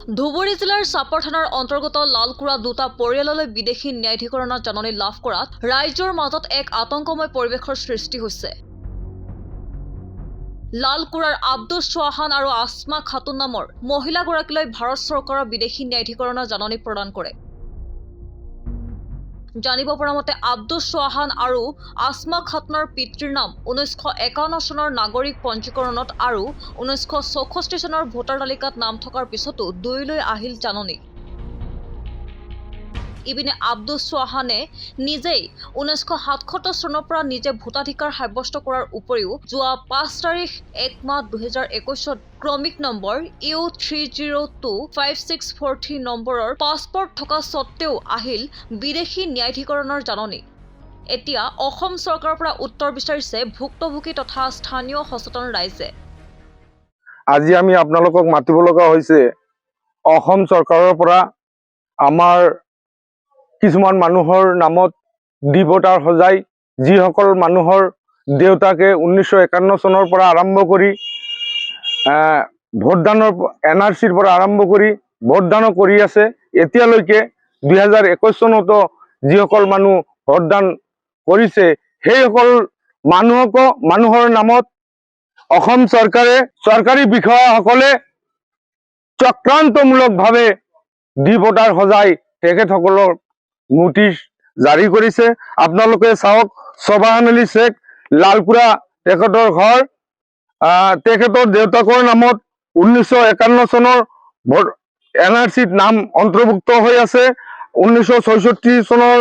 ধুবুৰী জিলাৰ চাপৰ থানাৰ অন্তৰ্গত লালকুৰা দুটা পৰিয়াললৈ বিদেশী ন্যায়াধিকৰণৰ জাননী লাভ কৰাত ৰাইজৰ মাজত এক আতংকময় পৰিৱেশৰ সৃষ্টি হৈছে। লালকুৰাৰ আব্দুছ চৌহান আৰু আসমা খাতুন নামৰ মহিলাগৰাকীলৈ ভাৰত চৰকাৰৰ বিদেশী ন্যায়াধিকৰণৰ জাননী প্ৰদান কৰে। জানিব পৰা মতে আব্দুছ চৌহান আৰু আসমা খাতুনৰ পিতৃৰ নাম 1951 চনৰ নাগৰিক পঞ্জীকৰণত আৰু 1964 চনৰ ভোটাৰ তালিকাত নাম থকাৰ পিছতো দুয়োলৈ আহিল জাননী। ইপিনে আব্দুছ চৌহানে নিজেই 1977 চনৰ পৰা নিজে ভোটাধিকাৰ সাব্যস্ত কৰাৰ উপৰিও যোৱা 5 তাৰিখ 1 মাহ 2021 ক্ৰমিক নম্বৰ U302564 নম্বৰৰ পাছপৰ্ট থকা স্বত্তেও আহিল বিদেশী ন্যায়াধিকৰণৰ জাননী। এতিয়া অসম চৰকাৰৰ পৰা উত্তৰ বিচাৰিছে ভুক্তভোগী তথা স্থানীয় সচেতন ৰাইজে। আজি আমি আপোনালোকক মাতিব লগা হৈছে অসম চৰকাৰৰ পৰা আমাৰ কিছুমান মানুহৰ নামত ভোটাৰ সজাই যিসকল মানুহৰ দেউতাকে 1951 চনৰ পৰা আৰম্ভ কৰি ভোটদানৰ NRCৰ পৰা আৰম্ভ কৰি ভোটদানো কৰি আছে। এতিয়ালৈকে 2021 চনতো যিসকল মানুহ ভোটদান কৰিছে সেইসকল মানুহৰ নামত অসম চৰকাৰে চৰকাৰী বিষয়াসকলে চক্ৰান্তমূলকভাৱে ভোটাৰ সজাই তেখেতসকলৰ নোটিশ জাৰি কৰিছে। আপোনালোকে চাওক, চবাহান আলী শেখ, লালকুৰা তেখেতৰ ঘৰ। তেখেতৰ দেউতাকৰ নামত 1951 চনৰ NRCত নাম অন্তৰ্ভুক্ত হৈ আছে। 1964 চনৰ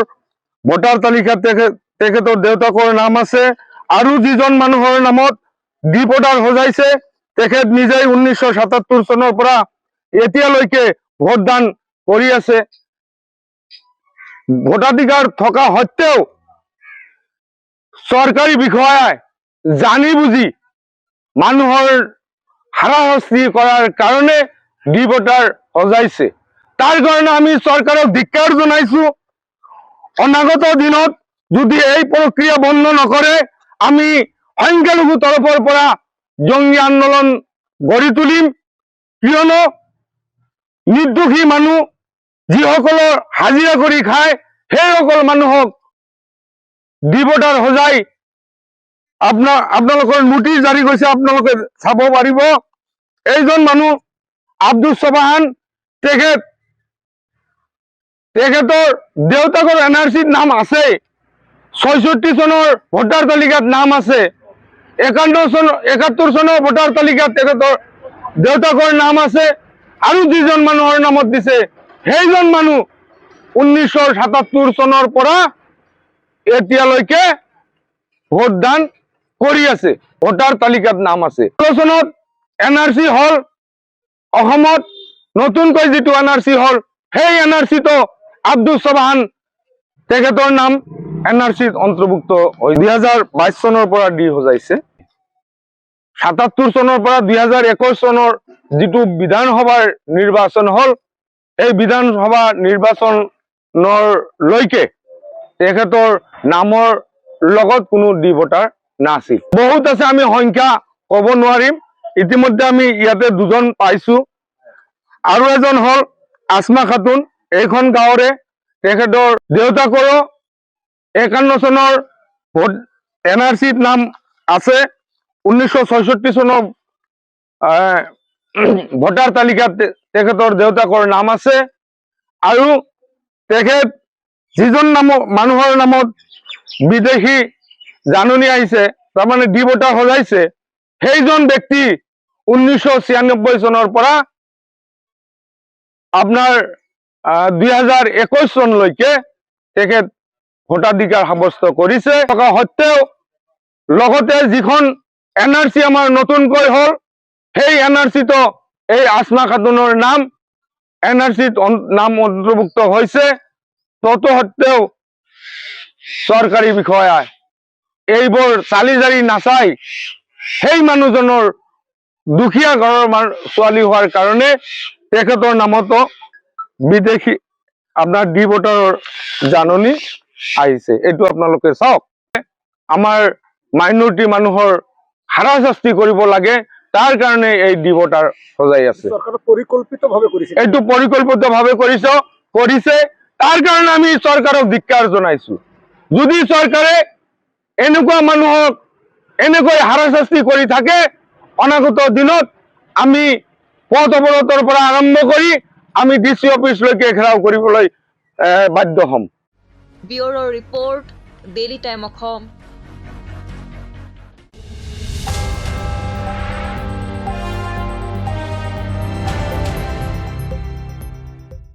ভোটাৰ তালিকাত তেখেতৰ দেউতাকৰ নাম আছে। আৰু যিজন মানুহৰ নামত ভোটাৰ সজাইছে তেখেত নিজেই 1977 চনৰ পৰা এতিয়ালৈকে ভোটদান কৰি আছে। ভোটাধিকাৰ থকা সত্ত্বেও চৰকাৰী বিষয়াই জানি বুজি মানুহৰ হাৰাশাস্তি কৰাৰ কাৰণে ভোটাৰ সজাইছে। তাৰ কাৰণে আমি চৰকাৰক ধিক্কাৰ জনাইছো। অনাগত দিনত যদি এই প্ৰক্ৰিয়া বন্ধ নকৰে আমি সংখ্যালঘু তৰফৰ পৰা জঙ্গী আন্দোলন গঢ়ি তুলিম। কিয়নো নিৰ্দোষী মানুহ যিসকলৰ হাজিৰা কৰি খায় সেইসকল মানুহক ভোটাৰ সজাই আপোনালোকৰ নোটিশ জাৰি কৰিছে। আপোনালোকে চাব পাৰিব। এইজন মানুহ আব্দুছ চৌহান, তেখেতৰ দেউতাকৰ NRCত নাম আছে। 66 চনৰ ভোটাৰ তালিকাত নাম আছে। 71 চনৰ ভোটাৰ তালিকাত তেখেতৰ দেউতাকৰ নাম আছে। আৰু যিজন মানুহৰ নামত দিছে সেইজন মানুহ 1977 চনৰ পৰা এতিয়ালৈকে ভোটদান কৰি আছে, ভোটাৰ তালিকাত নাম আছে। চনত NRC হল, অসমত নতুনকৈ যিটো NRC হল সেই NRCতো আব্দুছ চৌহান তেখেতৰ নাম NRCত অন্তৰ্ভুক্ত হৈ 2022 চনৰ পৰা সজাইছে। 77 চনৰ পৰা 2021 চনৰ যিটো বিধানসভাৰ নিৰ্বাচন হল এই বিধানসভা নিৰ্বাচনলৈকে তেখেতৰ নামৰ লগত কোনো ভোটাৰ নাছিল। বহুত আছে, আমি সংখ্যা ক'ব নোৱাৰিম। ইতিমধ্যে আমি ইয়াতে দুজন পাইছো। আৰু এজন হল আসমা খাতুন, এইখন গাঁৱৰে। তেখেতৰ দেউতাকৰো 51 চনৰ NRCত নাম আছে। 1964 চনৰ ভোটাৰ তালিকাত তেখেতৰ দেউতাকৰ নাম আছে। আৰু তেখেত যিজন মানুহৰ নামত বিদেশী জাননী আহিছে, তাৰমানে ভোটাৰ সজাইছে, সেইজন ব্যক্তি 1996 চনৰ পৰা আপোনাৰ 2021 চনলৈকে তেখেত ভোটাধিকাৰ সাব্যস্ত কৰিছে। থকা সত্ত্বেও লগতে যিখন NRC আমাৰ নতুনকৈ হল সেই NRCতো এই আসমা খাতুনৰ নাম NRCত নাম অন্তৰ্ভুক্ত হৈছে। তৎসত্ত্বেও চৰকাৰী বিষয়াই এইবোৰ চালি জাৰি নাচাই সেই মানুহজনৰ দুখীয়া ঘৰৰ ছোৱালী হোৱাৰ কাৰণে তেখেতৰ নামতো বিদেশী আপোনাৰ ভোটাৰৰ জাননী আহিছে। এইটো আপোনালোকে চাওক। আমাৰ মাইনৰিটি মানুহৰ হাৰাশাস্তি কৰিব লাগে তাৰ কাৰণে এই ডি ভোটাৰ সজাই আছে। চৰকাৰে পৰিকল্পিতভাৱে কৰিছে, এইটো পৰিকল্পিতভাৱে কৰিছে। তাৰ কাৰণে আমি চৰকাৰক ধিক্কাৰ জনাইছো। যদি চৰকাৰে এনেকুৱা মানুহক এনেকৈ হাৰাশাস্তি কৰি থাকে, অনাগত দিনত আমি পথ অৱৰোধৰ পৰা আৰম্ভ কৰি আমি DC অফিচলৈকে ঘেৰাও কৰিবলৈ বাধ্য হ'ম। Bureau' report, daily time Assam.